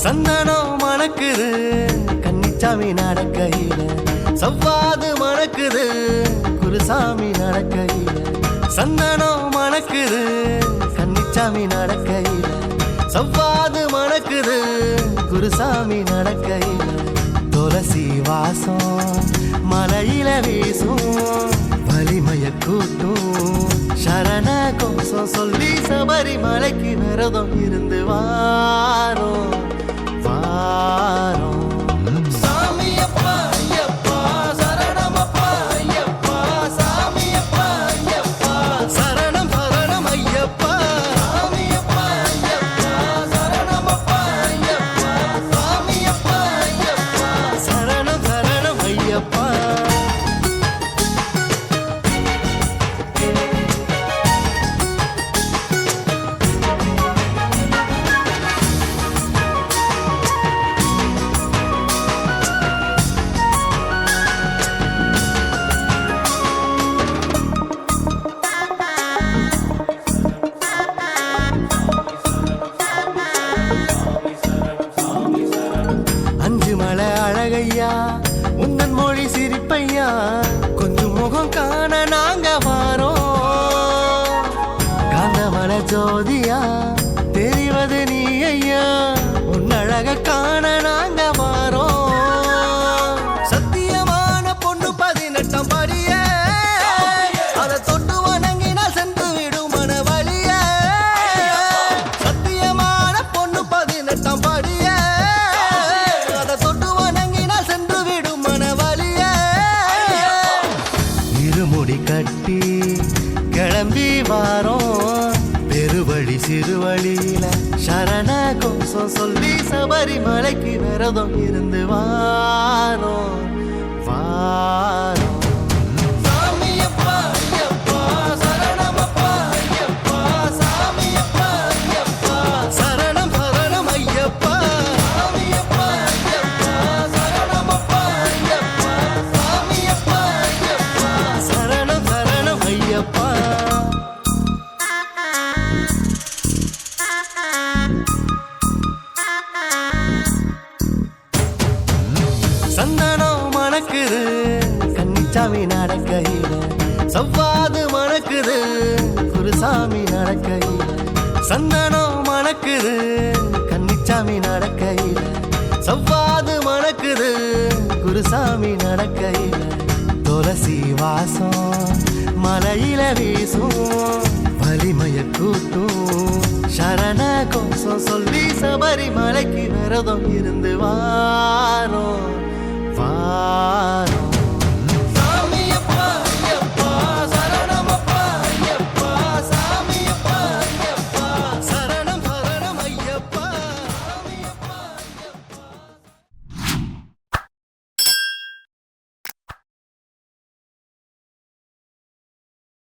சந்தனம் மணக்குது கன்னிச்சாமி நடக்கையில, சவ்வாது மணக்குது குருசாமி நடக்கையில. சந்தனம் மணக்குது கன்னிச்சாமி நடக்கையில, சவ்வாது மணக்குது குருசாமி நடக்கையில. துளசி வாசம் மலையில வீசும், வலிமைய கூட்டும் சரண கோஷம் சொல்லி சபரிமலைக்கு விரதம் இருந்து வாரோம் வாரோம். சாமியப்பா ஐயப்பா சரணமப்பா ஐயப்பா, சாமியப்பா ஐயப்பா சரணம் சரணம் ஐயப்பா. சாமியப்பா ஐயப்பா சரணமப்பா ஐயப்பா, சாமியப்பா ஐயப்பா சரணம் சரணம் ஐயப்பா. அழகையா உந்தன் மொழி சிரிப்பையா, கொஞ்சம் முகம் காண நாங்க வாரோம். காந்தமல ஜோதியா தெரிவது நீ ஐயா, உன் அழக காண நாங்க வாரோம். சத்தியமான பொண்ணு 18ஆம் படிய, அதை தொட்டு வணங்கினால் சென்று விடும் மன வழிய. சத்தியமான பொண்ணு 18ஆம் படிய, இருமுடி கட்டி கிளம்பி வாரோம். பெருவழி சிறுவழியில சரண கோஷம் சொல்லி சபரிமலைக்கு விரதம் இருந்து வாரோம் வாரோம். சாமியப்பா ஐயப்பா சரணமப்பா ஐயப்பா, சாமியப்பா ஐயப்பா சரணம் சரணம் ஐயப்பா. சாமியப்பா ஐயப்பா சரணமப்பா ஐயப்பா, சாமியப்பா ஐயப்பா சரணம் சரணம் ஐயப்பா. சந்தனம் மணக்குது கன்னிச்சாமி நடக்கையில, சவ்வாது மணக்குது குருசாமி நடக்கையில. சந்தனம் மணக்குது கன்னிச்சாமி நடக்கையில, சவ்வாது மணக்குது குருசாமி நடக்கையில. துளசி வாசம் மலையில வீசும், வலிமைய கூட்டும் சரண கோஷம் சொல்லி சபரிமலைக்கு விரதம் இருந்து வாரோம் வாரோம்.